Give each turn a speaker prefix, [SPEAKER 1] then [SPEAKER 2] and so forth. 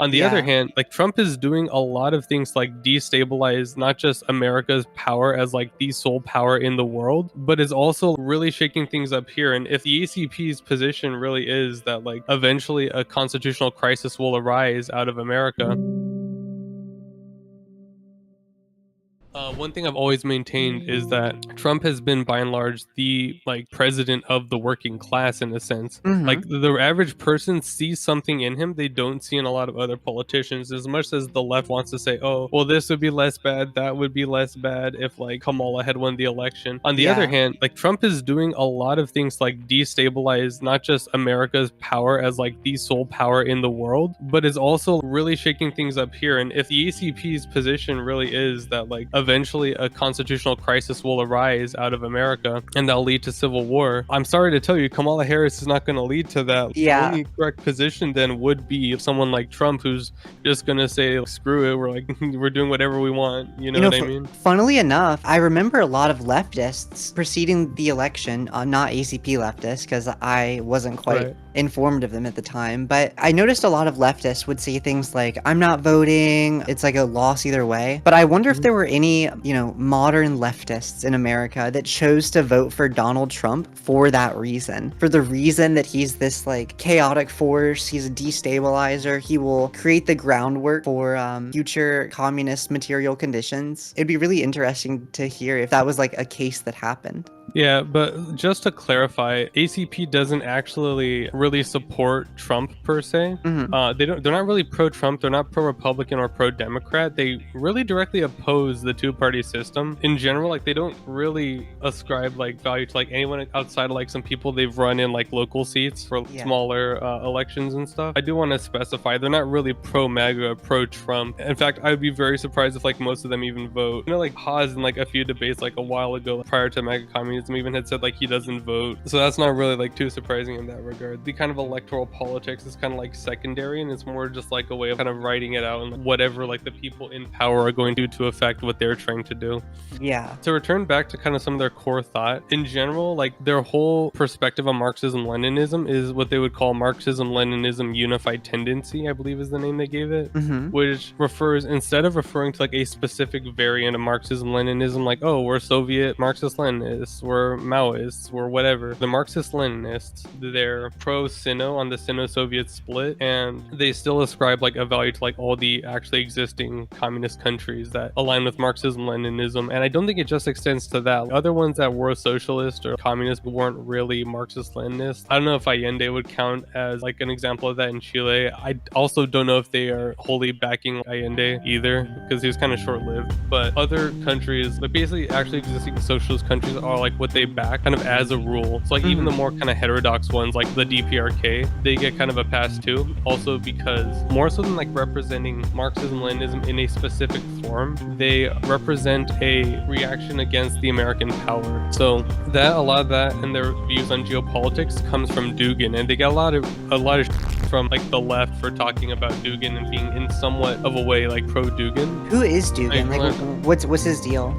[SPEAKER 1] On the other
[SPEAKER 2] Yeah.
[SPEAKER 1] hand, like Trump is doing a lot of things like destabilize not just America's power as like the sole power in the world, but is also really shaking things up here. And if the ACP's position really is that like eventually a constitutional crisis will arise out of America, one thing I've always maintained is that Trump has been, by and large, the like president of the working class in a sense. Like
[SPEAKER 2] Mm-hmm.
[SPEAKER 1] the average person sees something in him they don't see in a lot of other politicians. As much as the left wants to say, "Oh, well, this would be less bad, that would be less bad if like Kamala had won the election." On the other
[SPEAKER 2] Yeah.
[SPEAKER 1] hand, like Trump is doing a lot of things like destabilize not just America's power as like the sole power in the world, but is also really shaking things up here. And if the ACP's position really is that like eventually a constitutional crisis will arise out of America and that'll lead to civil war, I'm sorry to tell you, Kamala Harris is not going to lead to that. The
[SPEAKER 2] Yeah.
[SPEAKER 1] only correct position then would be someone like Trump, who's just going to say, screw it, we're like, we're doing whatever we want. You know what I mean?
[SPEAKER 2] Funnily enough, I remember a lot of leftists preceding the election, not ACP leftists, because I wasn't quite
[SPEAKER 1] Right.
[SPEAKER 2] informed of them at the time, but I noticed a lot of leftists would say things like, I'm not voting, it's like a loss either way. But I wonder if there were any, modern leftists in America that chose to vote for Donald Trump for that reason. For the reason that he's this like chaotic force, he's a destabilizer, he will create the groundwork for future communist material conditions. It'd be really interesting to hear if that was like a case that happened.
[SPEAKER 1] Yeah, but just to clarify, ACP doesn't actually really support Trump per se. They're not really pro-Trump, they're not pro-Republican or pro-Democrat. They really directly oppose the two-party system. In general, like they don't really ascribe like value to like anyone outside of like some people they've run in like local seats for smaller elections and stuff. I do want to specify they're not really pro-MAGA, pro-Trump. In fact, I would be very surprised if like most of them even vote. Like Haas in like a few debates like a while ago prior to MAGA communism even had said like he doesn't vote, so that's not really like too surprising in that regard. The kind of electoral politics is kind of like secondary, and it's more just like a way of kind of writing it out and whatever like the people in power are going to do to affect what they're trying to do.
[SPEAKER 2] Yeah.
[SPEAKER 1] To return back to kind of some of their core thought in general, like their whole perspective on Marxism-Leninism is what they would call Marxism-Leninism unified tendency, I believe is the name they gave it, which refers, instead of referring to like a specific variant of Marxism-Leninism, like, oh, we're Soviet Marxist-Leninists, we're Maoists, we're whatever. The Marxist-Leninists, they're pro-Sino on the Sino-Soviet split, and they still ascribe like a value to like all the actually existing communist countries that align with Marxism-Leninism. And I don't think it just extends to that. Other ones that were socialist or communist but weren't really Marxist-Leninist, I don't know if Allende would count as like an example of that in Chile. I also don't know if they are wholly backing Allende either, because he was kind of short-lived. But other countries, like basically actually existing socialist countries, are like what they back kind of as a rule. So like even the more kind of heterodox ones like the DPRK, they get kind of a pass too, also because more so than like representing Marxism-Leninism in a specific form, they represent a reaction against the American power. So that a lot of that and their views on geopolitics comes from Dugin, and they get a lot of from like the left for talking about Dugin and being in somewhat of a way like pro-Dugin.
[SPEAKER 2] Who is Dugin? Like what's his deal?